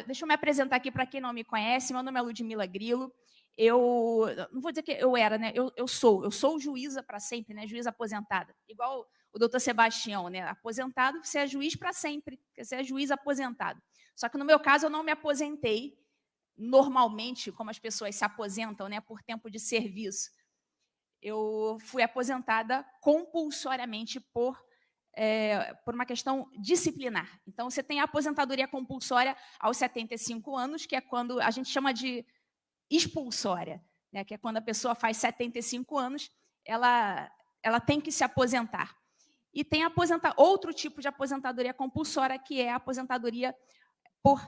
deixa eu me apresentar aqui para quem não me conhece. Meu nome é Ludmila Grilo. Eu não vou dizer que eu era, né? Eu sou juíza para sempre, né? Juíza aposentada. Igual o doutor Sebastião, né? Aposentado, você é juiz para sempre, você é juiz aposentado. Só que no meu caso eu não me aposentei normalmente, como as pessoas se aposentam, né? Por tempo de serviço. Eu fui aposentada compulsoriamente por uma questão disciplinar. Então, você tem a aposentadoria compulsória aos 75 anos, que é quando a gente chama de expulsória, né, que é quando a pessoa faz 75 anos, ela tem que se aposentar. E tem outro tipo de aposentadoria compulsória, que é a aposentadoria por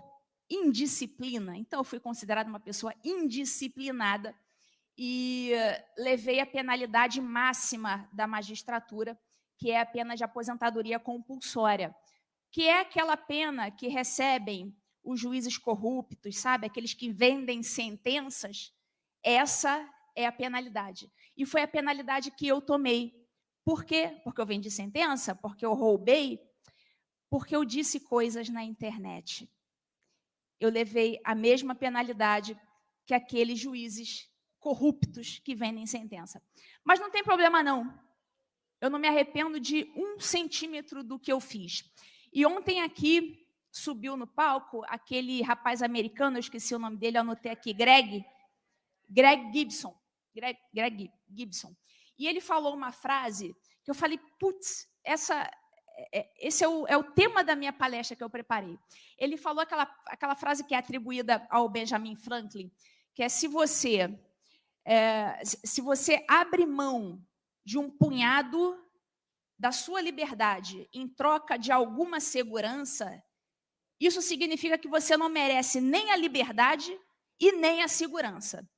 indisciplina. Então, eu fui considerada uma pessoa indisciplinada e levei a penalidade máxima da magistratura, que é a pena de aposentadoria compulsória, que é aquela pena que recebem os juízes corruptos, sabe? Aqueles que vendem sentenças. Essa é a penalidade. E foi a penalidade que eu tomei. Por quê? Porque eu vendi sentença? Porque eu roubei? Porque eu disse coisas na internet. Eu levei a mesma penalidade que aqueles juízes corruptos que vendem sentença. Mas não tem problema, não. Eu não me arrependo de 1 centímetro do que eu fiz. E ontem aqui subiu no palco aquele rapaz americano, eu esqueci o nome dele, eu anotei aqui, Greg Gibson. Greg Gibson. E ele falou uma frase que eu falei, putz, esse é o tema da minha palestra que eu preparei. Ele falou aquela frase que é atribuída ao Benjamin Franklin, que é se você abre mão de um punhado da sua liberdade em troca de alguma segurança, isso significa que você não merece nem a liberdade e nem a segurança.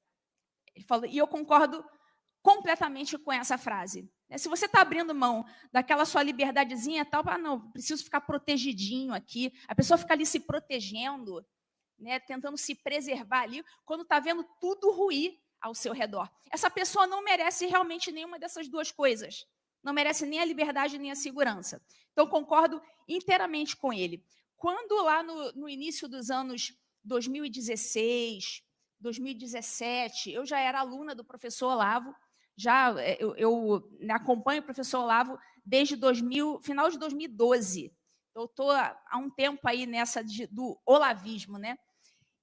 Ele falou, e eu concordo completamente com essa frase. Se você está abrindo mão daquela sua liberdadezinha, tal, não, preciso ficar protegidinho aqui, a pessoa fica ali se protegendo, né, tentando se preservar ali, quando está vendo tudo ruir ao seu redor. Essa pessoa não merece realmente nenhuma dessas duas coisas. Não merece nem a liberdade nem a segurança. Então, concordo inteiramente com ele. Quando lá no início dos anos 2016, 2017, eu já era aluna do professor Olavo, eu acompanho o professor Olavo desde final de 2012. Eu estou há um tempo aí nessa do olavismo, né?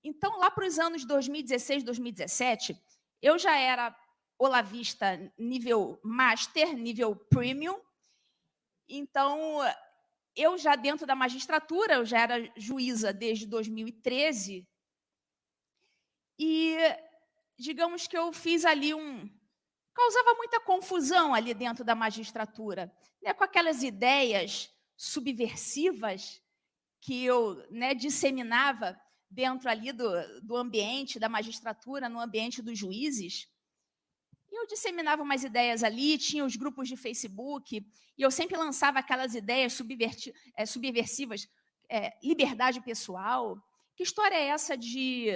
Então, lá para os anos 2016, 2017, eu já era olavista nível master, nível premium. Então, eu já dentro da magistratura, eu já era juíza desde 2013. E, digamos que eu fiz ali causava muita confusão ali dentro da magistratura, né, com aquelas ideias subversivas que eu, né, disseminava dentro ali do ambiente da magistratura, no ambiente dos juízes. E eu disseminava umas ideias ali, tinha os grupos de Facebook, e eu sempre lançava aquelas ideias subversivas, liberdade pessoal. Que história é essa de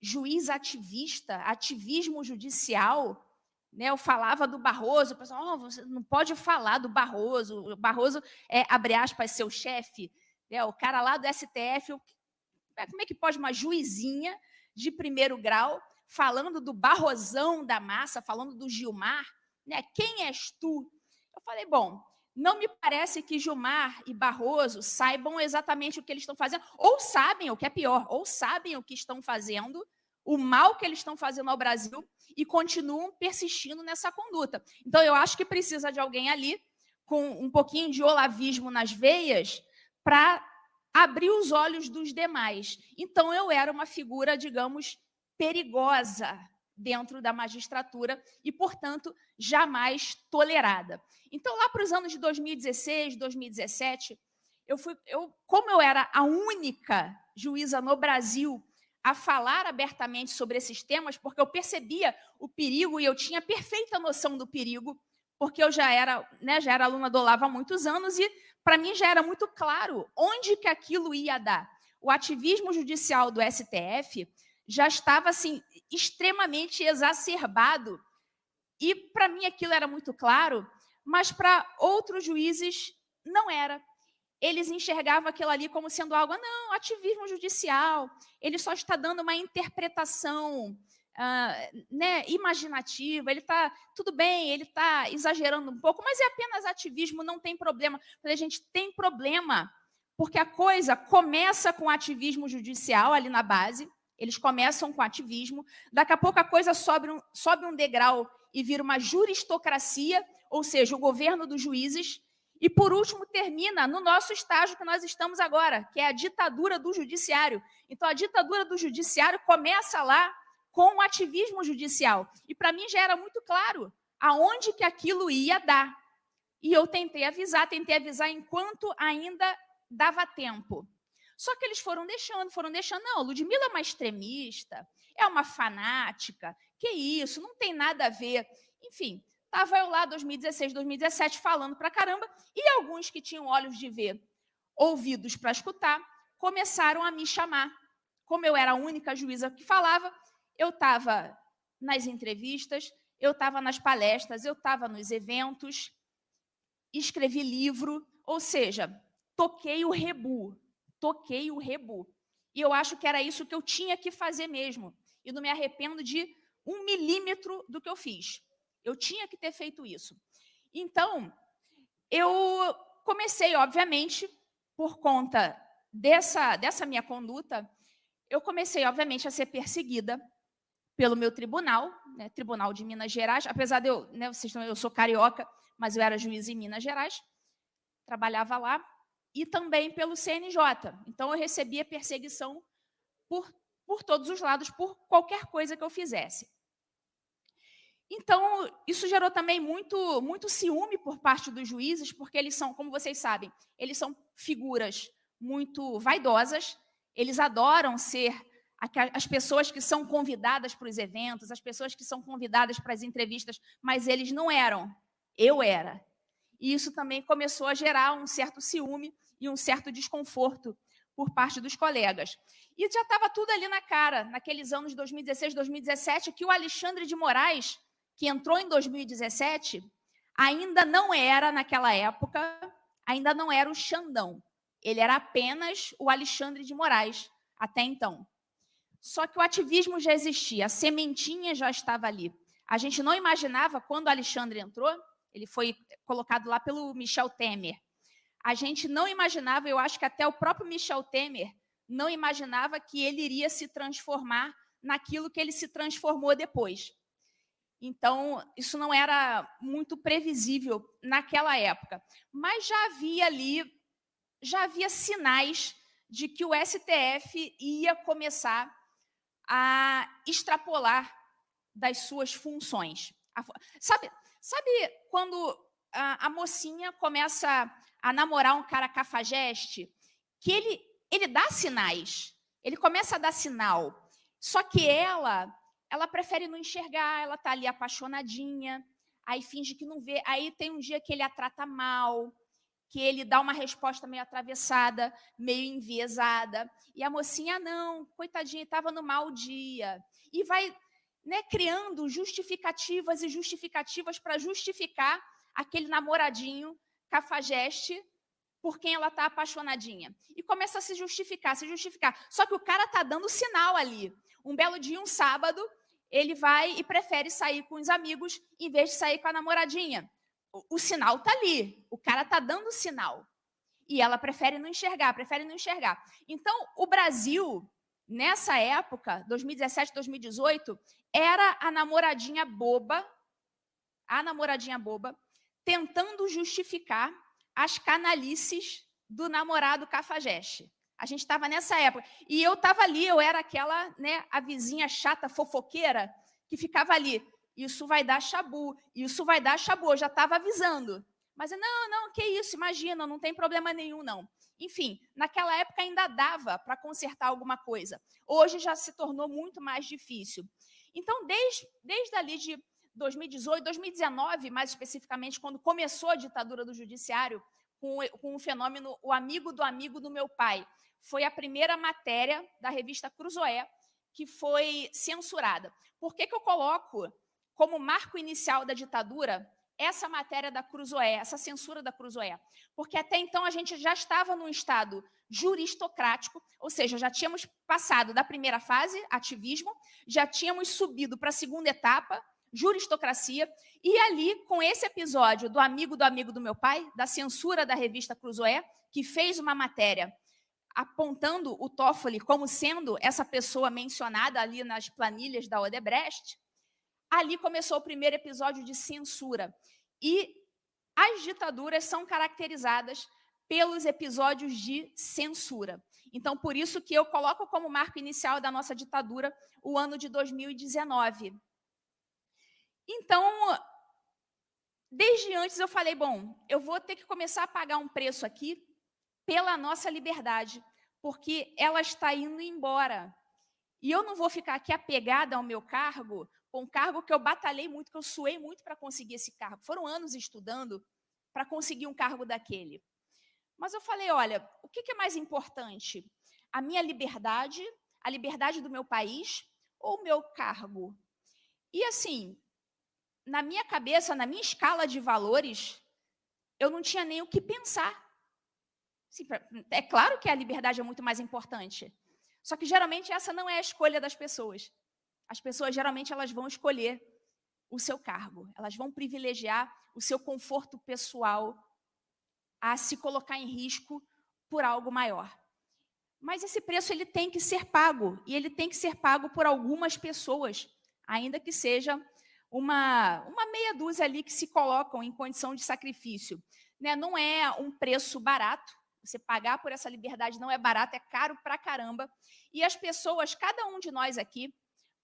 juiz ativista, ativismo judicial? Né, eu falava do Barroso, o pessoal, você não pode falar do Barroso, o Barroso é, abre aspas, seu chefe, né, o cara lá do STF, como é que pode uma juizinha de primeiro grau falando do Barrosão da massa, falando do Gilmar, né? Quem és tu? Eu falei, bom, não me parece que Gilmar e Barroso saibam exatamente o que eles estão fazendo, ou sabem, o que é pior, ou sabem o que estão fazendo, o mal que eles estão fazendo ao Brasil e continuam persistindo nessa conduta. Então, eu acho que precisa de alguém ali com um pouquinho de olavismo nas veias para abrir os olhos dos demais. Então, eu era uma figura, digamos, perigosa dentro da magistratura e, portanto, jamais tolerada. Então, lá para os anos de 2016, 2017, como eu era a única juíza no Brasil a falar abertamente sobre esses temas, porque eu percebia o perigo e eu tinha perfeita noção do perigo, porque eu já era aluna do Olavo há muitos anos e, para mim, já era muito claro onde que aquilo ia dar. O ativismo judicial do STF já estava assim, extremamente exacerbado e, para mim, aquilo era muito claro, mas para outros juízes não era. eles enxergavam aquilo ali como sendo algo, não, ativismo judicial, ele só está dando uma interpretação né, imaginativa, ele está, tudo bem, ele está exagerando um pouco, mas é apenas ativismo, não tem problema. A gente tem problema, porque a coisa começa com ativismo judicial ali na base, eles começam com ativismo, daqui a pouco a coisa sobe um degrau e vira uma juristocracia, ou seja, o governo dos juízes, e, por último, termina no nosso estágio que nós estamos agora, que é a ditadura do judiciário. Então, a ditadura do judiciário começa lá com o ativismo judicial. E, para mim, já era muito claro aonde que aquilo ia dar. E eu tentei avisar enquanto ainda dava tempo. Só que eles foram deixando. Não, Ludmila é uma extremista, é uma fanática, que isso, não tem nada a ver. Enfim, estava eu lá, 2016, 2017, falando pra caramba, e alguns que tinham olhos de ver, ouvidos para escutar, começaram a me chamar. Como eu era a única juíza que falava, eu estava nas entrevistas, eu estava nas palestras, eu estava nos eventos, escrevi livro, ou seja, toquei o rebu. E eu acho que era isso que eu tinha que fazer mesmo. E não me arrependo de 1 milímetro do que eu fiz. Eu tinha que ter feito isso. Então, eu comecei, obviamente, por conta dessa minha conduta, eu comecei, obviamente, a ser perseguida pelo meu tribunal, né, Tribunal de Minas Gerais, apesar de eu sou carioca, mas eu era juiz em Minas Gerais, trabalhava lá, e também pelo CNJ. Então, eu recebia perseguição por todos os lados, por qualquer coisa que eu fizesse. Então, isso gerou também muito ciúme por parte dos juízes, porque eles são, como vocês sabem, eles são figuras muito vaidosas, eles adoram ser as pessoas que são convidadas para os eventos, as pessoas que são convidadas para as entrevistas, mas eles não eram, eu era. E isso também começou a gerar um certo ciúme e um certo desconforto por parte dos colegas. E já estava tudo ali na cara, naqueles anos de 2016, 2017, que o Alexandre de Moraes, que entrou em 2017, ainda não era, naquela época, ainda não era o Xandão. Ele era apenas o Alexandre de Moraes, até então. Só que o ativismo já existia, a sementinha já estava ali. A gente não imaginava, quando o Alexandre entrou, ele foi colocado lá pelo Michel Temer. A gente não imaginava, eu acho que até o próprio Michel Temer não imaginava que ele iria se transformar naquilo que ele se transformou depois. Então, isso não era muito previsível naquela época. Mas já havia sinais de que o STF ia começar a extrapolar das suas funções. Sabe quando a mocinha começa a namorar um cara cafajeste, que ele dá sinais, ele começa a dar sinal, só que ela prefere não enxergar, ela está ali apaixonadinha, aí finge que não vê, aí tem um dia que ele a trata mal, que ele dá uma resposta meio atravessada, meio enviesada, e a mocinha, não, coitadinha, estava no mau dia, e vai, né, criando justificativas para justificar aquele namoradinho cafajeste por quem ela está apaixonadinha. E começa a se justificar. Só que o cara está dando sinal ali. Um belo dia, um sábado, ele vai e prefere sair com os amigos em vez de sair com a namoradinha. O sinal está ali. O cara está dando sinal. E ela prefere não enxergar. Então, o Brasil, nessa época, 2017, 2018, era a namoradinha boba, tentando justificar as canalices do namorado cafajeste. A gente estava nessa época. E eu estava ali, eu era aquela, né, a vizinha chata, fofoqueira, que ficava ali. Isso vai dar chabu. Eu já estava avisando. Mas, não, que isso, imagina, não tem problema nenhum, não. Enfim, naquela época ainda dava para consertar alguma coisa. Hoje já se tornou muito mais difícil. Então, desde ali de 2018, 2019, mais especificamente, quando começou a ditadura do judiciário, com o fenômeno O Amigo do Meu Pai, foi a primeira matéria da revista Cruzoé que foi censurada. Por que eu coloco como marco inicial da ditadura essa matéria da Cruzoé, essa censura da Cruzoé, porque até então a gente já estava num estado juristocrático, ou seja, já tínhamos passado da primeira fase, ativismo, já tínhamos subido para a segunda etapa, juristocracia, e ali, com esse episódio do amigo do meu pai, da censura da revista Cruzoé, que fez uma matéria apontando o Toffoli como sendo essa pessoa mencionada ali nas planilhas da Odebrecht, ali começou o primeiro episódio de censura. E as ditaduras são caracterizadas pelos episódios de censura. Então, por isso que eu coloco como marco inicial da nossa ditadura o ano de 2019. Então, desde antes eu falei, bom, eu vou ter que começar a pagar um preço aqui pela nossa liberdade, porque ela está indo embora. E eu não vou ficar aqui apegada ao meu cargo, um cargo que eu batalhei muito, que eu suei muito para conseguir esse cargo. Foram anos estudando para conseguir um cargo daquele. Mas eu falei, olha, o que é mais importante? A minha liberdade, a liberdade do meu país ou o meu cargo? E assim, na minha cabeça, na minha escala de valores, eu não tinha nem o que pensar. Sim, é claro que a liberdade é muito mais importante. Só que geralmente essa não é a escolha das pessoas. As pessoas geralmente elas vão escolher o seu cargo, elas vão privilegiar o seu conforto pessoal a se colocar em risco por algo maior. Mas esse preço ele tem que ser pago, e ele tem que ser pago por algumas pessoas, ainda que seja uma meia dúzia ali que se colocam em condição de sacrifício. Né? Não é um preço barato, você pagar por essa liberdade não é barato, é caro pra caramba. E as pessoas, cada um de nós aqui,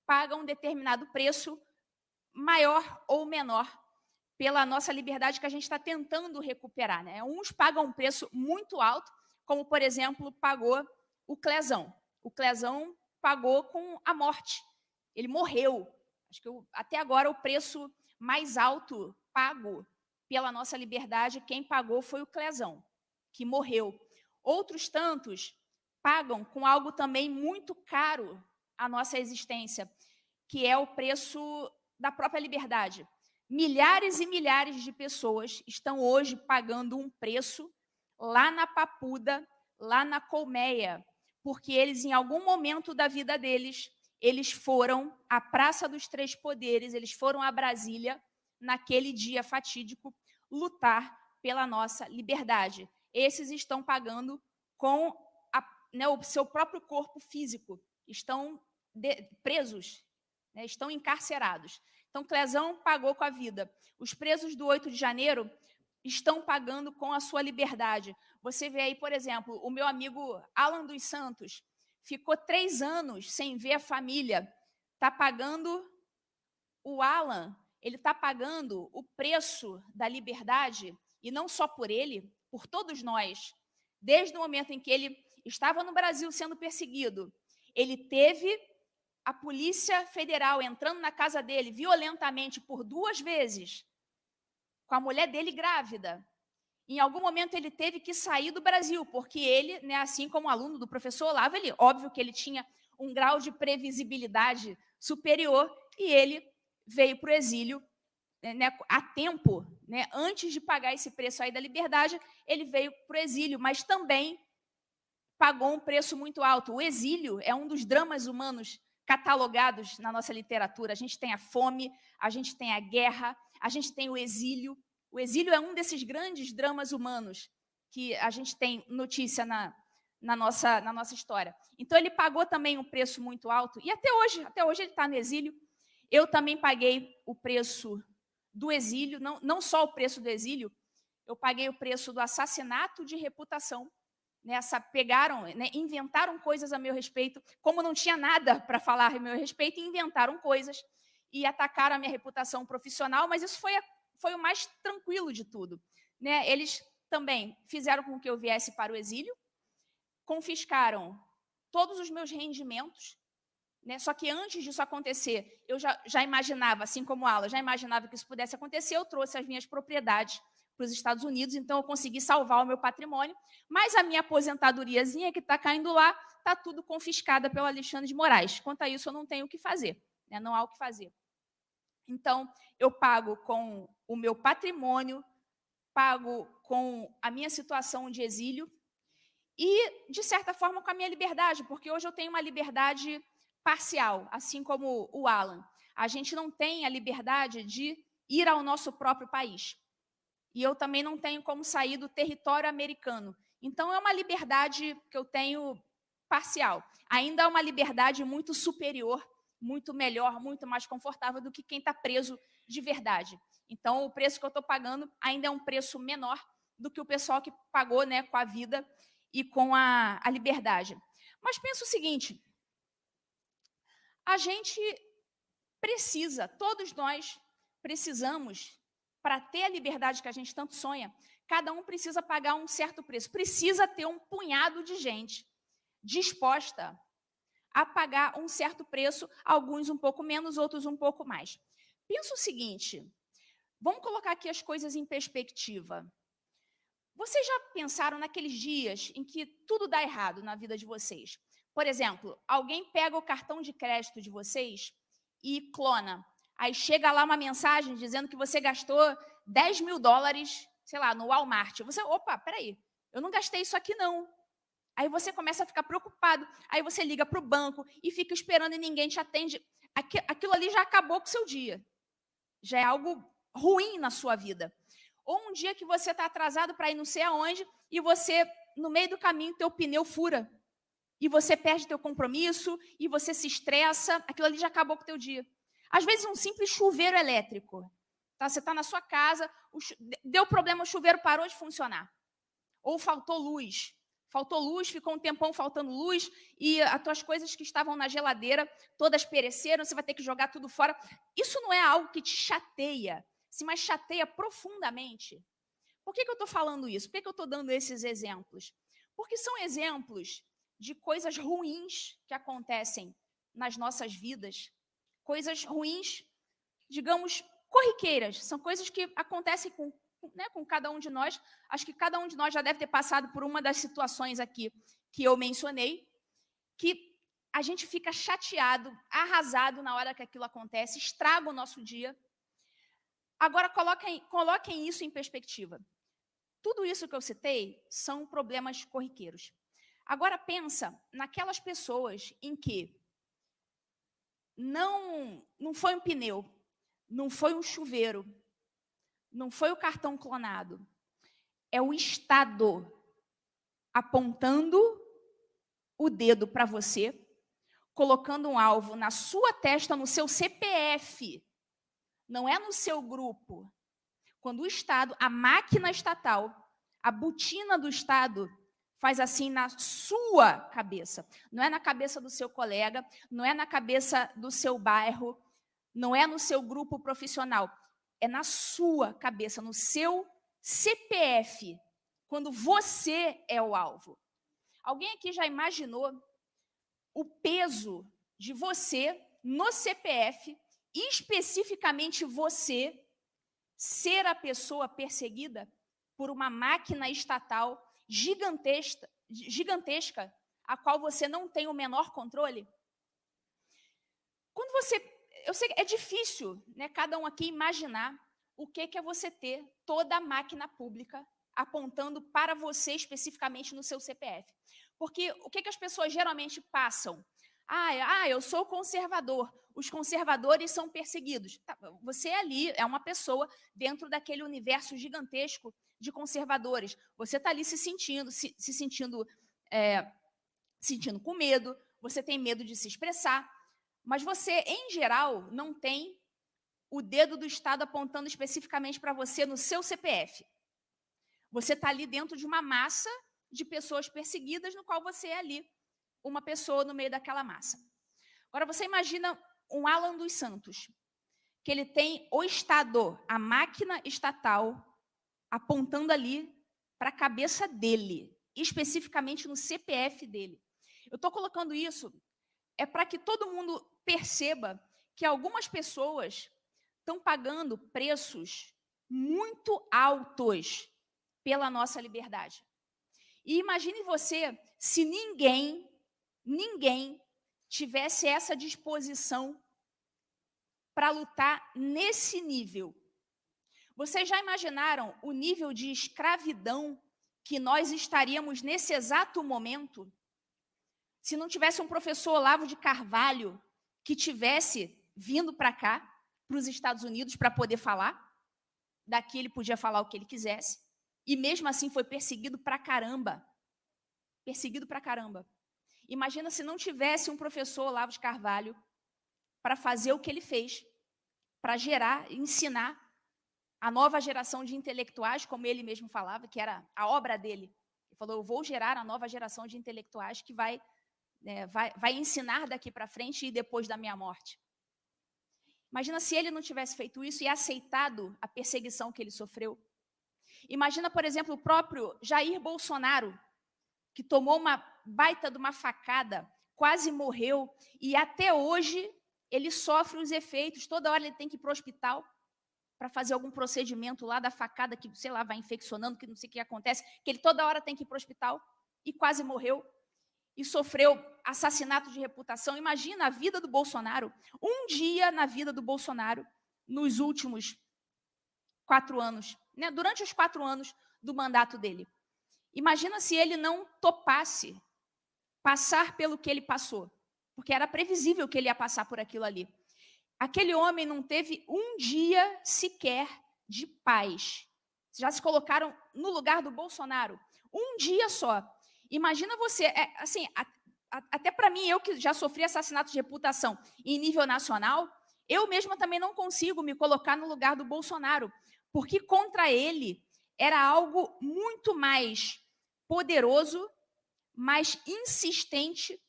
paga um determinado preço, maior ou menor, pela nossa liberdade que a gente está tentando recuperar. Né? Uns pagam um preço muito alto, como, por exemplo, pagou o Clezão. O Clezão pagou com a morte. Ele morreu. Acho que até agora o preço mais alto pago pela nossa liberdade, quem pagou foi o Clezão, que morreu. Outros tantos pagam com algo também muito caro a nossa existência, que é o preço da própria liberdade. Milhares e milhares de pessoas estão hoje pagando um preço lá na Papuda, lá na Colmeia, porque eles, em algum momento da vida deles, eles foram à Praça dos Três Poderes, eles foram a Brasília, naquele dia fatídico, lutar pela nossa liberdade. Esses estão pagando com o seu próprio corpo físico, estão presos, né, estão encarcerados. Então, Clezão pagou com a vida. Os presos do 8 de janeiro estão pagando com a sua liberdade. Você vê aí, por exemplo, o meu amigo Alan dos Santos ficou 3 anos sem ver a família. Está pagando o Alan, ele está pagando o preço da liberdade, e não só por ele, por todos nós. Desde o momento em que ele estava no Brasil sendo perseguido, ele teve a Polícia Federal entrando na casa dele violentamente por 2 vezes, com a mulher dele grávida. Em algum momento ele teve que sair do Brasil, porque ele, né, assim como aluno do professor Olavo, óbvio que ele tinha um grau de previsibilidade superior, e ele veio para o exílio, né, a tempo, né, antes de pagar esse preço aí da liberdade, ele veio para o exílio, mas também pagou um preço muito alto. O exílio é um dos dramas humanos catalogados na nossa literatura. A gente tem a fome, a gente tem a guerra, a gente tem o exílio. O exílio é um desses grandes dramas humanos que a gente tem notícia na nossa história. Então, ele pagou também um preço muito alto, e até hoje ele está no exílio. Eu também paguei o preço do exílio, não só o preço do exílio, eu paguei o preço do assassinato de reputação. Pegaram, né, inventaram coisas a meu respeito, como não tinha nada para falar a meu respeito, inventaram coisas e atacaram a minha reputação profissional, mas isso foi o mais tranquilo de tudo. Né? Eles também fizeram com que eu viesse para o exílio, confiscaram todos os meus rendimentos, né? Só que antes disso acontecer, eu já imaginava, assim como Ala, já imaginava que isso pudesse acontecer, eu trouxe as minhas propriedades para os Estados Unidos, então eu consegui salvar o meu patrimônio, mas a minha aposentadoriazinha que está caindo lá, está tudo confiscada pelo Alexandre de Moraes. Quanto a isso, eu não tenho o que fazer, né? Não há o que fazer. Então, eu pago com o meu patrimônio, pago com a minha situação de exílio e, de certa forma, com a minha liberdade, porque hoje eu tenho uma liberdade parcial, assim como o Alan. A gente não tem a liberdade de ir ao nosso próprio país. E eu também não tenho como sair do território americano. Então, é uma liberdade que eu tenho parcial. Ainda é uma liberdade muito superior, muito melhor, muito mais confortável do que quem está preso de verdade. Então, o preço que eu estou pagando ainda é um preço menor do que o pessoal que pagou, né, com a vida e com a liberdade. Mas pensa o seguinte, a gente precisa, todos nós precisamos, para ter a liberdade que a gente tanto sonha, cada um precisa pagar um certo preço. Precisa ter um punhado de gente disposta a pagar um certo preço, alguns um pouco menos, outros um pouco mais. Pensa o seguinte, vamos colocar aqui as coisas em perspectiva. Vocês já pensaram naqueles dias em que tudo dá errado na vida de vocês? Por exemplo, alguém pega o cartão de crédito de vocês e clona. Aí chega lá uma mensagem dizendo que você gastou 10 mil dólares, sei lá, no Walmart. Você, opa, peraí, eu não gastei isso aqui não. Aí você começa a ficar preocupado, aí você liga para o banco e fica esperando e ninguém te atende. Aquilo ali já acabou com o seu dia. Já é algo ruim na sua vida. Ou um dia que você está atrasado para ir não sei aonde e você, no meio do caminho, teu pneu fura. E você perde teu compromisso e você se estressa, aquilo ali já acabou com o teu dia. Às vezes um simples chuveiro elétrico. Tá? Você está na sua casa, deu problema, o chuveiro parou de funcionar. Ou faltou luz. Faltou luz, ficou um tempão faltando luz e as tuas coisas que estavam na geladeira todas pereceram, você vai ter que jogar tudo fora. Isso não é algo que te chateia, mas chateia profundamente. Por que eu estou falando isso? Por que eu estou dando esses exemplos? Porque são exemplos de coisas ruins que acontecem nas nossas vidas, coisas ruins, digamos, corriqueiras, são coisas que acontecem com cada um de nós. Acho que cada um de nós já deve ter passado por uma das situações aqui que eu mencionei, que a gente fica chateado, arrasado na hora que aquilo acontece, estraga o nosso dia. Agora, coloquem isso em perspectiva. Tudo isso que eu citei são problemas corriqueiros. Agora, pensa naquelas pessoas em que não foi um pneu, não foi um chuveiro, não foi o cartão clonado, é o Estado apontando o dedo para você, colocando um alvo na sua testa, no seu CPF, não é no seu grupo. Quando o Estado, a máquina estatal, a botina do Estado, faz assim na sua cabeça, não é na cabeça do seu colega, não é na cabeça do seu bairro, não é no seu grupo profissional, é na sua cabeça, no seu CPF, quando você é o alvo. Alguém aqui já imaginou o peso de você no CPF, especificamente você, ser a pessoa perseguida por uma máquina estatal gigantesca, a qual você não tem o menor controle? Quando eu sei que é difícil, né, cada um aqui imaginar o que é você ter toda a máquina pública apontando para você especificamente no seu CPF. Porque o que as pessoas geralmente passam? Eu sou conservador, os conservadores são perseguidos. Tá, você ali é uma pessoa dentro daquele universo gigantesco de conservadores. Você está ali se sentindo com medo, você tem medo de se expressar, mas você, em geral, não tem o dedo do Estado apontando especificamente para você no seu CPF. Você está ali dentro de uma massa de pessoas perseguidas, no qual você é ali uma pessoa no meio daquela massa. Agora, você imagina um Alan dos Santos, que ele tem o Estado, a máquina estatal, apontando ali para a cabeça dele, especificamente no CPF dele. Eu estou colocando isso para que todo mundo perceba que algumas pessoas estão pagando preços muito altos pela nossa liberdade. E imagine você se ninguém tivesse essa disposição para lutar nesse nível. Vocês já imaginaram o nível de escravidão que nós estaríamos nesse exato momento? Se não tivesse um professor Olavo de Carvalho que tivesse vindo para cá, para os Estados Unidos, para poder falar, daqui ele podia falar o que ele quisesse, e mesmo assim foi perseguido pra caramba. Perseguido pra caramba. Imagina se não tivesse um professor Olavo de Carvalho para fazer o que ele fez, para gerar, ensinar a nova geração de intelectuais, como ele mesmo falava, que era a obra dele. Ele falou, eu vou gerar a nova geração de intelectuais que vai ensinar daqui para frente e depois da minha morte. Imagina se ele não tivesse feito isso e aceitado a perseguição que ele sofreu. Imagina, por exemplo, o próprio Jair Bolsonaro, que tomou uma baita de uma facada, quase morreu, e até hoje ele sofre os efeitos. Toda hora ele tem que ir para o hospital para fazer algum procedimento lá da facada, que, sei lá, vai infeccionando, que não sei o que acontece, que ele toda hora tem que ir para o hospital, e quase morreu, e sofreu assassinato de reputação. Imagina a vida do Bolsonaro, um dia na vida do Bolsonaro, nos últimos 4 anos, né? Durante os 4 anos do mandato dele. Imagina se ele não topasse passar pelo que ele passou, porque era previsível que ele ia passar por aquilo ali. Aquele homem não teve um dia sequer de paz. Já se colocaram no lugar do Bolsonaro, um dia só. Imagina você, assim, até para mim, eu que já sofri assassinato de reputação em nível nacional, eu mesma também não consigo me colocar no lugar do Bolsonaro, porque contra ele era algo muito mais poderoso, mais insistente,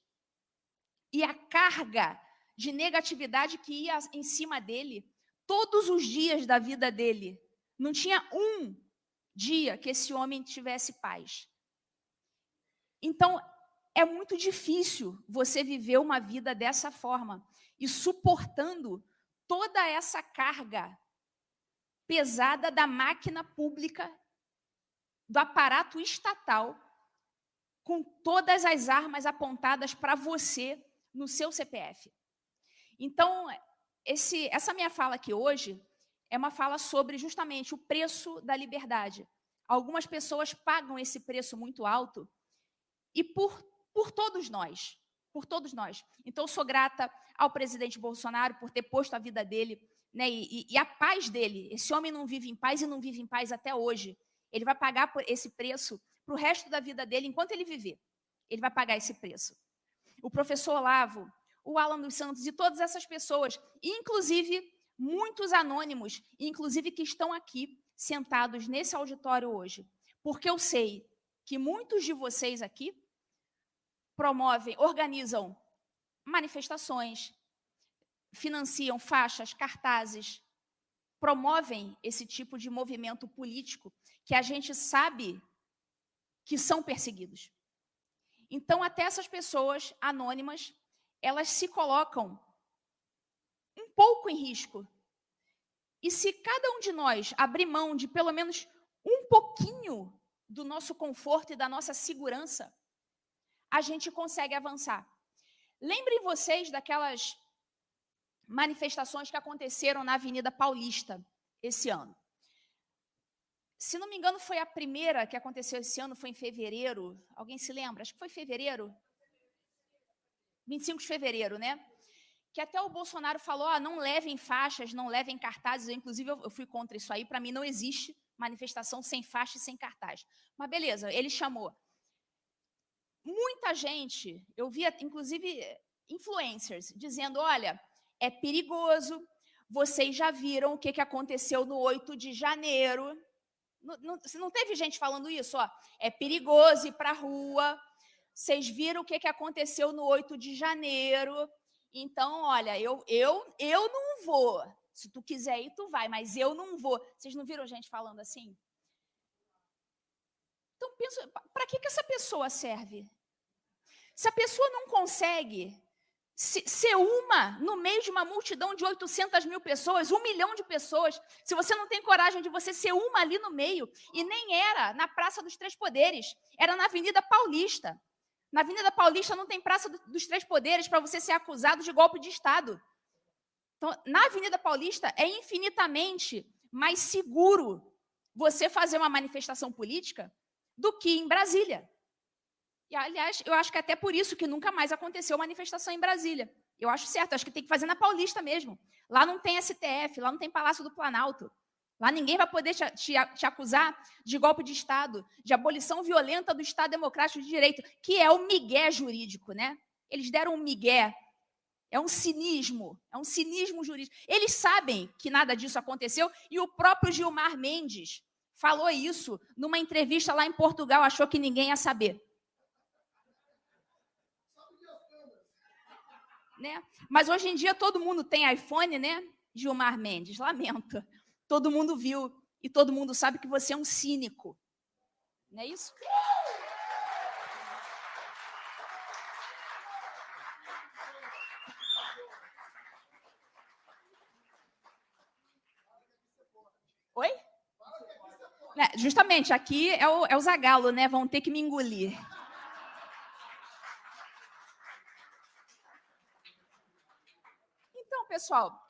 e a carga de negatividade que ia em cima dele todos os dias da vida dele. Não tinha um dia que esse homem tivesse paz. Então, é muito difícil você viver uma vida dessa forma e suportando toda essa carga pesada da máquina pública, do aparato estatal, com todas as armas apontadas para você no seu CPF. Então, essa minha fala aqui hoje é uma fala sobre justamente o preço da liberdade. Algumas pessoas pagam esse preço muito alto e por todos nós, Então, eu sou grata ao presidente Bolsonaro por ter posto a vida dele, né, e a paz dele. Esse homem não vive em paz e não vive em paz até hoje. Ele vai pagar por esse preço para o resto da vida dele, enquanto ele viver. Ele vai pagar esse preço. O professor Olavo, o Alan dos Santos e todas essas pessoas, inclusive muitos anônimos, inclusive que estão aqui sentados nesse auditório hoje, porque eu sei que muitos de vocês aqui organizam manifestações, financiam faixas, cartazes, promovem esse tipo de movimento político que a gente sabe que são perseguidos. Então, até essas pessoas anônimas, elas se colocam um pouco em risco. E se cada um de nós abrir mão de pelo menos um pouquinho do nosso conforto e da nossa segurança, a gente consegue avançar. Lembrem vocês daquelas manifestações que aconteceram na Avenida Paulista esse ano. Se não me engano, foi a primeira que aconteceu esse ano, foi em fevereiro. Alguém se lembra? Acho que foi fevereiro. 25 de fevereiro, né? Que até o Bolsonaro falou, não levem faixas, não levem cartazes. Inclusive, eu fui contra isso aí. Para mim, não existe manifestação sem faixa e sem cartaz. Mas beleza, ele chamou. Muita gente, eu via, inclusive, influencers, dizendo, olha, é perigoso, vocês já viram o que aconteceu no 8 de janeiro. Não teve gente falando isso? É perigoso ir para a rua, vocês viram o que aconteceu no 8 de janeiro, então, olha, eu não vou. Se tu quiser ir, tu vai, mas eu não vou. Vocês não viram gente falando assim? Então, pensa, para que essa pessoa serve? Se a pessoa não consegue ser uma no meio de uma multidão de 800 mil pessoas, 1 milhão de pessoas, se você não tem coragem de você ser uma ali no meio, e nem era na Praça dos Três Poderes, era na Avenida Paulista. Na Avenida Paulista não tem Praça dos Três Poderes para você ser acusado de golpe de Estado. Então, na Avenida Paulista, é infinitamente mais seguro você fazer uma manifestação política do que em Brasília. E, aliás, eu acho que até por isso que nunca mais aconteceu manifestação em Brasília. Eu acho certo, acho que tem que fazer na Paulista mesmo. Lá não tem STF, lá não tem Palácio do Planalto. Lá ninguém vai poder te acusar de golpe de Estado, de abolição violenta do Estado Democrático de Direito, que é o migué jurídico, né? Eles deram um migué. É um cinismo jurídico. Eles sabem que nada disso aconteceu e o próprio Gilmar Mendes falou isso numa entrevista lá em Portugal, achou que ninguém ia saber. Né? Mas hoje em dia todo mundo tem iPhone, né? Gilmar Mendes, lamento. Todo mundo viu e todo mundo sabe que você é um cínico. Não é isso? Oi? Justamente, aqui é o Zagalo, né? Vão ter que me engolir. Então, pessoal,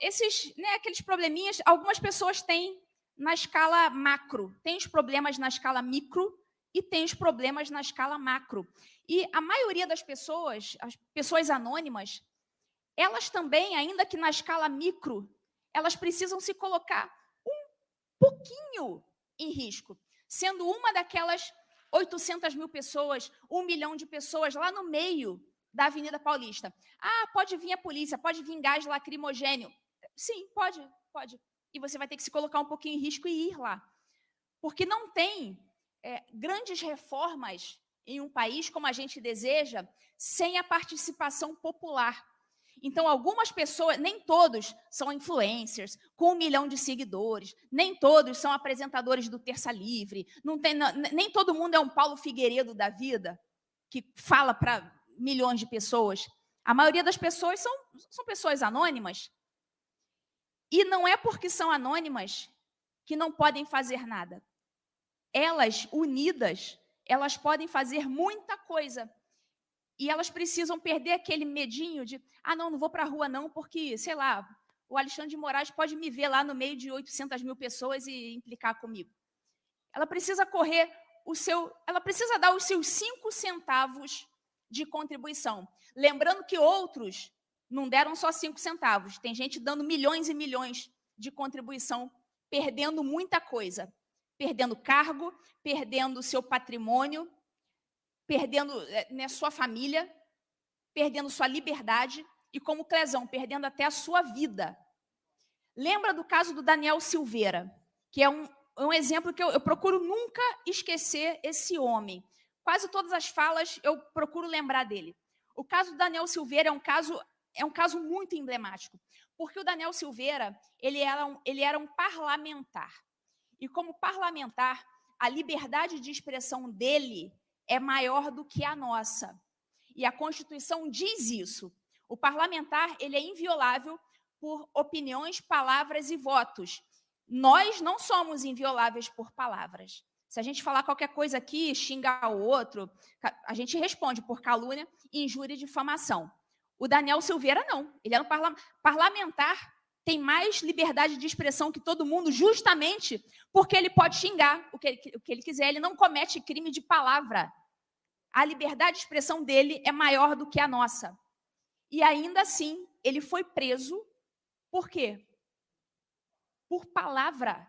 aqueles probleminhas, algumas pessoas têm na escala macro, tem os problemas na escala micro e tem os problemas na escala macro. E a maioria das pessoas, as pessoas anônimas, elas também, ainda que na escala micro, elas precisam se colocar um pouquinho em risco, sendo uma daquelas 800 mil pessoas, 1 milhão de pessoas lá no meio da Avenida Paulista. Ah, pode vir a polícia, pode vir gás lacrimogêneo. Sim, pode. E você vai ter que se colocar um pouquinho em risco e ir lá. Porque não tem grandes reformas em um país como a gente deseja sem a participação popular. Então, algumas pessoas, nem todos são influencers com 1 milhão de seguidores, nem todos são apresentadores do Terça Livre, nem todo mundo é um Paulo Figueiredo da vida, que fala para milhões de pessoas. A maioria das pessoas são pessoas anônimas. E não é porque são anônimas que não podem fazer nada. Elas, unidas, elas podem fazer muita coisa. E elas precisam perder aquele medinho de não vou para a rua não, porque, sei lá, o Alexandre de Moraes pode me ver lá no meio de 800 mil pessoas e implicar comigo. Ela precisa ela precisa dar os seus 5 centavos de contribuição. Lembrando que outros não deram só 5 centavos. Tem gente dando milhões e milhões de contribuição, perdendo muita coisa. Perdendo cargo, perdendo seu patrimônio, perdendo sua família, perdendo sua liberdade e, como Clezão, perdendo até a sua vida. Lembra do caso do Daniel Silveira, que é um exemplo que eu procuro nunca esquecer esse homem. Quase todas as falas eu procuro lembrar dele. O caso do Daniel Silveira é um caso muito emblemático, porque o Daniel Silveira ele era um parlamentar. E, como parlamentar, a liberdade de expressão dele é maior do que a nossa. E a Constituição diz isso. O parlamentar ele é inviolável por opiniões, palavras e votos. Nós não somos invioláveis por palavras. Se a gente falar qualquer coisa aqui, xingar o outro, a gente responde por calúnia, injúria e difamação. O Daniel Silveira não. Ele era um parlamentar, tem mais liberdade de expressão que todo mundo, justamente porque ele pode xingar o que ele quiser. Ele não comete crime de palavra. A liberdade de expressão dele é maior do que a nossa. E ainda assim, ele foi preso. Por quê? Por palavra.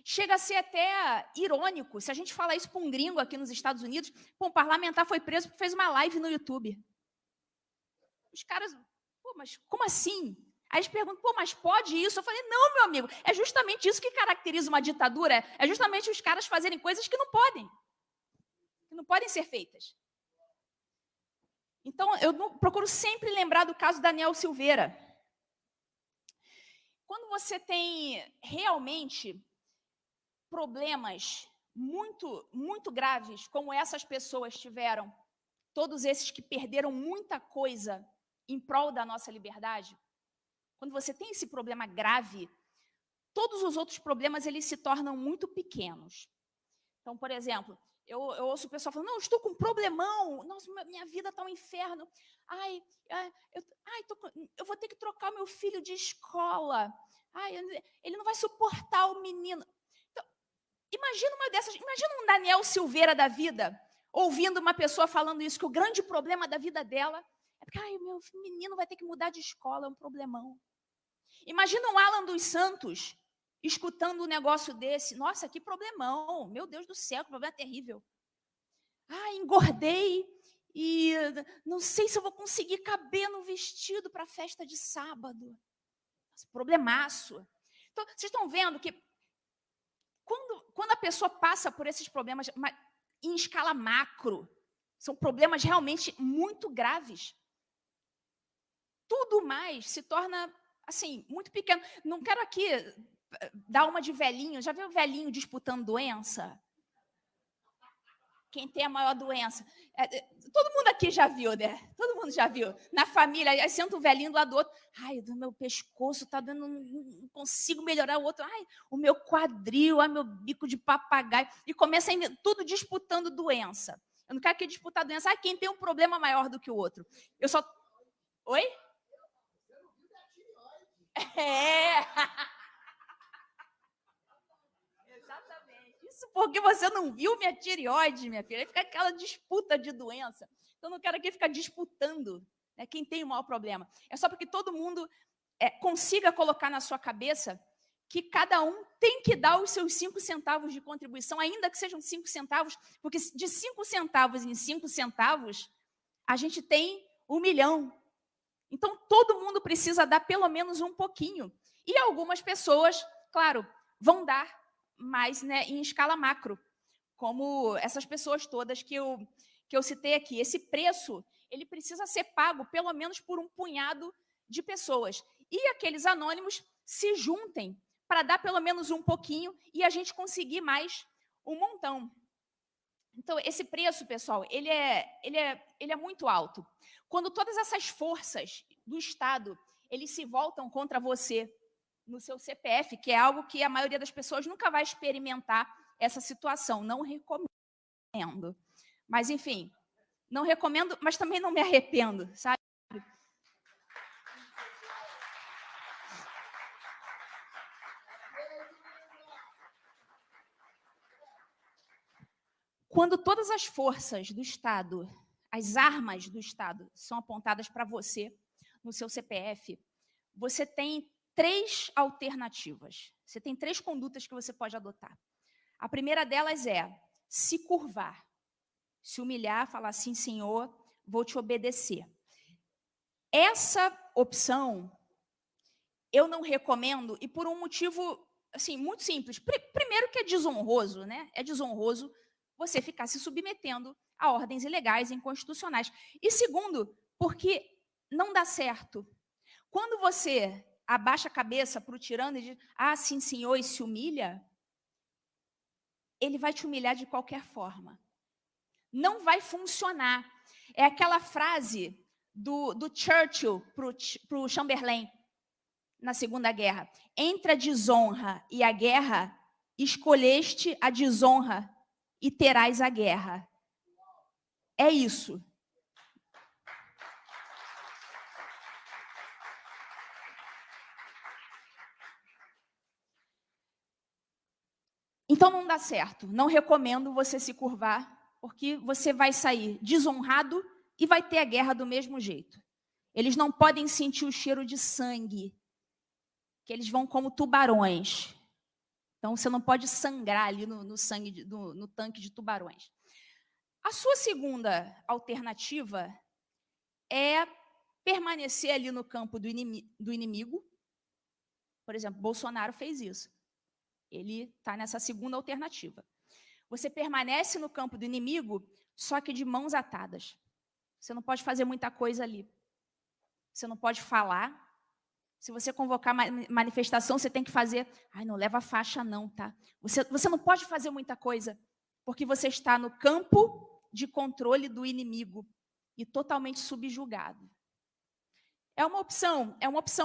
Chega a ser até irônico. Se a gente falar isso para um gringo aqui nos Estados Unidos, um parlamentar foi preso porque fez uma live no YouTube. Os caras, mas como assim? Aí eles perguntam, mas pode isso? Eu falei, não, meu amigo, é justamente isso que caracteriza uma ditadura, é justamente os caras fazerem coisas que não podem ser feitas. Então, eu procuro sempre lembrar do caso Daniel Silveira. Quando você tem realmente problemas muito, muito graves, como essas pessoas tiveram, todos esses que perderam muita coisa em prol da nossa liberdade, quando você tem esse problema grave, todos os outros problemas eles se tornam muito pequenos. Então, por exemplo, eu ouço o pessoal falando, não, estou com um problemão, nossa, minha vida está um inferno. Eu vou ter que trocar meu filho de escola. Ele não vai suportar o menino. Então, imagina uma dessas, imagina um Daniel Silveira da vida, ouvindo uma pessoa falando isso, que o grande problema da vida dela é porque, meu menino vai ter que mudar de escola, é um problemão. Imagina um Alan dos Santos escutando um negócio desse. Nossa, que problemão. Meu Deus do céu, que problema terrível. Engordei e não sei se eu vou conseguir caber no vestido para a festa de sábado. Nossa, problemaço. Então, vocês estão vendo que quando a pessoa passa por esses problemas em escala macro, são problemas realmente muito graves. Tudo mais se torna, assim, muito pequeno. Não quero aqui dar uma de velhinho. Já viu velhinho disputando doença? Quem tem a maior doença? Todo mundo aqui já viu, né? Todo mundo já viu. Na família, aí senta um velhinho do lado do outro. Do meu pescoço está dando, não consigo melhorar o outro. O meu quadril, meu bico de papagaio. E começa tudo disputando doença. Eu não quero aqui disputar doença. Quem tem um problema maior do que o outro? Eu só... Oi? Exatamente. Isso porque você não viu minha tireoide, minha filha. Aí fica aquela disputa de doença. Então, não quero aqui ficar disputando, né, quem tem o maior problema. É só porque todo mundo consiga colocar na sua cabeça que cada um tem que dar os seus 5 centavos de contribuição, ainda que sejam 5 centavos, porque de 5 centavos em 5 centavos, a gente tem 1 milhão. Então, todo mundo precisa dar pelo menos um pouquinho. E algumas pessoas, claro, vão dar mais, né, em escala macro, como essas pessoas todas que eu citei aqui. Esse preço, ele precisa ser pago pelo menos por um punhado de pessoas. E aqueles anônimos se juntem para dar pelo menos um pouquinho e a gente conseguir mais um montão. Então, esse preço, pessoal, ele é muito alto. Quando todas essas forças do Estado, eles se voltam contra você no seu CPF, que é algo que a maioria das pessoas nunca vai experimentar essa situação. Não recomendo. Mas, enfim, não recomendo, mas também não me arrependo, sabe? Quando todas as forças do Estado, as armas do Estado, são apontadas para você, no seu CPF, você tem 3 alternativas. Você tem 3 condutas que você pode adotar. A primeira delas é se curvar, se humilhar, falar assim, Senhor, vou te obedecer. Essa opção eu não recomendo, e por um motivo assim, muito simples. Primeiro que é desonroso, né? É desonroso você ficar se submetendo a ordens ilegais e inconstitucionais. E segundo, porque não dá certo. Quando você abaixa a cabeça para o tirano e diz, sim, senhor, e se humilha, ele vai te humilhar de qualquer forma. Não vai funcionar. É aquela frase do Churchill para o Chamberlain, na Segunda Guerra. Entre a desonra e a guerra, escolheste a desonra e terás a guerra. É isso. Então não dá certo. Não recomendo você se curvar, porque você vai sair desonrado e vai ter a guerra do mesmo jeito. Eles não podem sentir o cheiro de sangue, que eles vão como tubarões. Então você não pode sangrar ali no sangue, no tanque de tubarões. A sua segunda alternativa é permanecer ali no campo do inimigo. Por exemplo, Bolsonaro fez isso. Ele está nessa segunda alternativa. Você permanece no campo do inimigo, só que de mãos atadas. Você não pode fazer muita coisa ali. Você não pode falar. Se você convocar manifestação, você tem que fazer... não leva faixa não, tá? Você não pode fazer muita coisa, porque você está no campo de controle do inimigo e totalmente subjugado. É uma opção,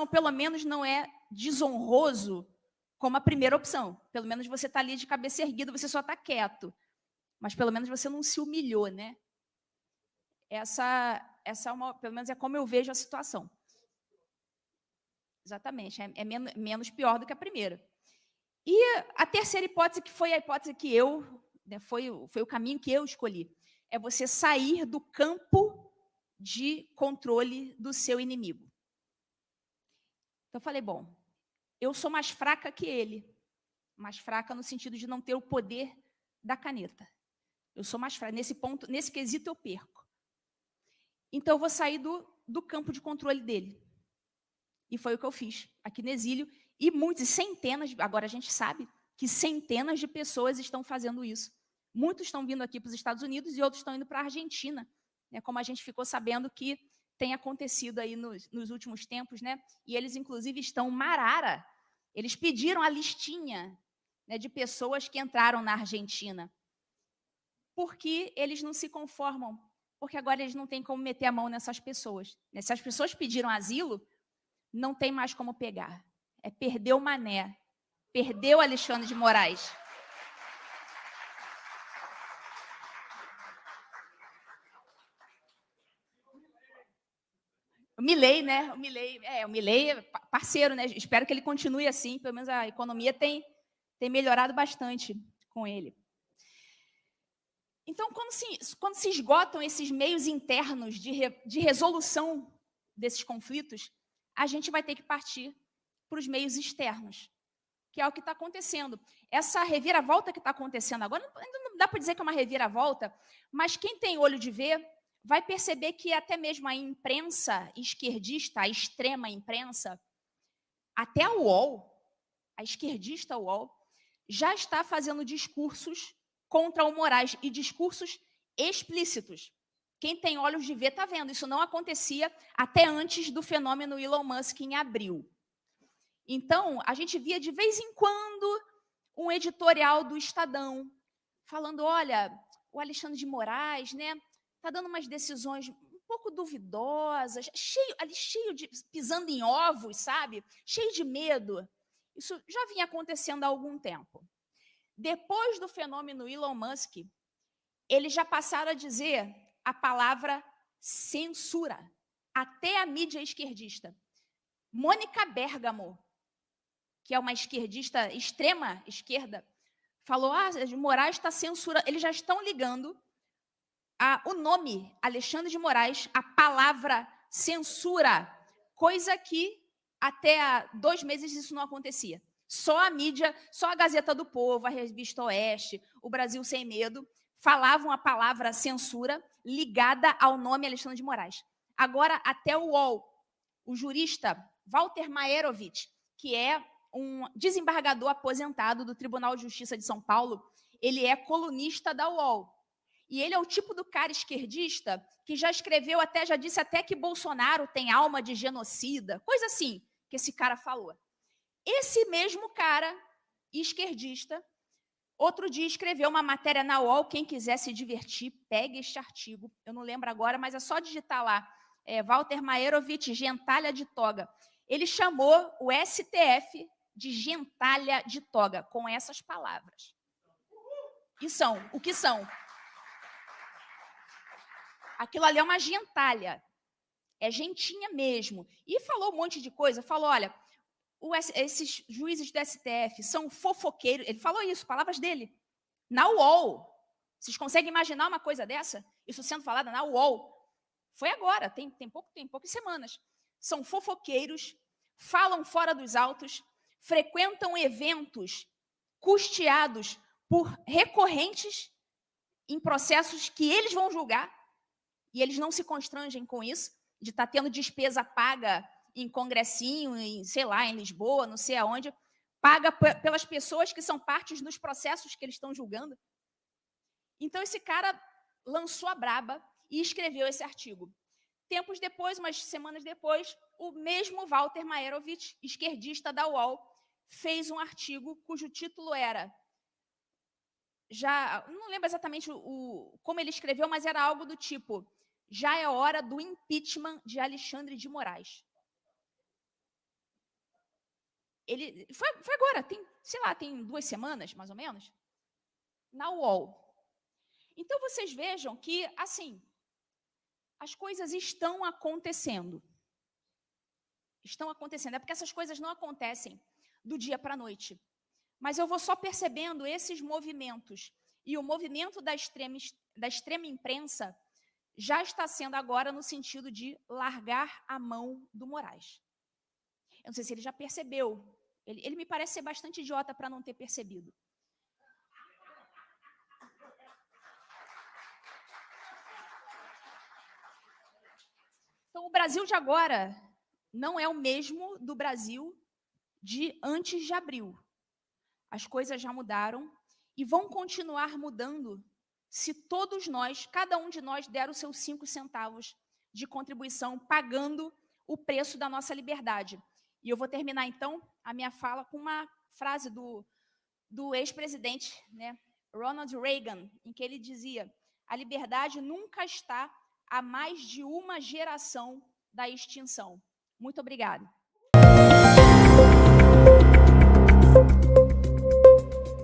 pelo menos não é desonroso como a primeira opção. Pelo menos você está ali de cabeça erguida, você só está quieto. mas pelo menos você não se humilhou, né? Essa é uma, pelo menos é como eu vejo a situação. Exatamente, é menos pior do que a primeira. E a terceira hipótese, que foi a hipótese que foi o caminho que eu escolhi, é você sair do campo de controle do seu inimigo. Então eu falei, bom, eu sou mais fraca que ele, mais fraca no sentido de não ter o poder da caneta. Eu sou mais fraca, nesse ponto, nesse quesito eu perco. Então eu vou sair do campo de controle dele. E foi o que eu fiz aqui no exílio. E muitas, centenas, agora a gente sabe que centenas de pessoas estão fazendo isso. Muitos estão vindo aqui para os Estados Unidos e outros estão indo para a Argentina, né, como a gente ficou sabendo que tem acontecido aí nos últimos tempos, né? E eles, inclusive, estão marara. Eles pediram a listinha, né, de pessoas que entraram na Argentina, porque eles não se conformam, porque agora eles não têm como meter a mão nessas pessoas. Né? Se as pessoas pediram asilo, não tem mais como pegar. É perder o Mané. Perdeu Alexandre de Moraes. O Milei, né? O Milei é parceiro, né? Espero que ele continue assim. Pelo menos a economia tem melhorado bastante com ele. Então, quando se esgotam esses meios internos de resolução desses conflitos, a gente vai ter que partir para os meios externos, que é o que está acontecendo. Essa reviravolta que está acontecendo agora, ainda não dá para dizer que é uma reviravolta, mas quem tem olho de ver vai perceber que até mesmo a imprensa esquerdista, a extrema imprensa, até a UOL, a esquerdista UOL, já está fazendo discursos contra o Moraes, e discursos explícitos. Quem tem olhos de ver está vendo. Isso não acontecia até antes do fenômeno Elon Musk em abril. Então, a gente via de vez em quando um editorial do Estadão falando, olha, o Alexandre de Moraes, né, está dando umas decisões um pouco duvidosas, cheio de, pisando em ovos, sabe? Cheio de medo. Isso já vinha acontecendo há algum tempo. Depois do fenômeno Elon Musk, eles já passaram a dizer a palavra censura, até a mídia esquerdista. Mônica Bergamo, que é uma esquerdista, extrema esquerda, falou, de Moraes está censurando. Eles já estão ligando o nome Alexandre de Moraes, a palavra censura, coisa que até há 2 meses isso não acontecia. Só a mídia, só a Gazeta do Povo, a Revista Oeste, o Brasil Sem Medo, falavam a palavra censura ligada ao nome Alexandre de Moraes. Agora, até o UOL, o jurista Walter Maerovitch, que é um desembargador aposentado do Tribunal de Justiça de São Paulo, ele é colunista da UOL. E ele é o tipo do cara esquerdista que já escreveu até, já disse até que Bolsonaro tem alma de genocida, coisa assim que esse cara falou. Esse mesmo cara esquerdista, outro dia escreveu uma matéria na UOL, quem quiser se divertir, pegue este artigo, eu não lembro agora, mas é só digitar lá, Walter Maerovitch, gentalha de toga. Ele chamou o STF de gentalha de toga, com essas palavras. E são, o que são? Aquilo ali é uma gentalha, é gentinha mesmo. E falou um monte de coisa, falou, olha, esses juízes do STF são fofoqueiros, ele falou isso, palavras dele, na UOL. Vocês conseguem imaginar uma coisa dessa? Isso sendo falado na UOL. Foi agora, tem poucas semanas. São fofoqueiros, falam fora dos autos, frequentam eventos custeados por recorrentes em processos que eles vão julgar, e eles não se constrangem com isso, de estar tendo despesa paga em congressinho, sei lá, em Lisboa, não sei aonde, paga pelas pessoas que são partes dos processos que eles estão julgando. Então, esse cara lançou a braba e escreveu esse artigo. Tempos depois, umas semanas depois, o mesmo Walter Maerovitch, esquerdista da UOL, fez um artigo cujo título era, já não lembro exatamente como ele escreveu, mas era algo do tipo, já é hora do impeachment de Alexandre de Moraes. Ele foi agora, tem 2 semanas, mais ou menos, na UOL. Então, vocês vejam que, assim, as coisas estão acontecendo. Estão acontecendo. É porque essas coisas não acontecem do dia para a noite. Mas eu vou só percebendo esses movimentos. E o movimento da extrema imprensa já está sendo agora no sentido de largar a mão do Moraes. Eu não sei se ele já percebeu. Ele me parece ser bastante idiota para não ter percebido. Então, o Brasil de agora não é o mesmo do Brasil de antes de abril. As coisas já mudaram e vão continuar mudando se todos nós, cada um de nós, der os seus 5 centavos de contribuição, pagando o preço da nossa liberdade. E eu vou terminar, então, a minha fala com uma frase do ex-presidente, né, Ronald Reagan, em que ele dizia: a liberdade nunca está a mais de uma geração da extinção. Muito obrigada.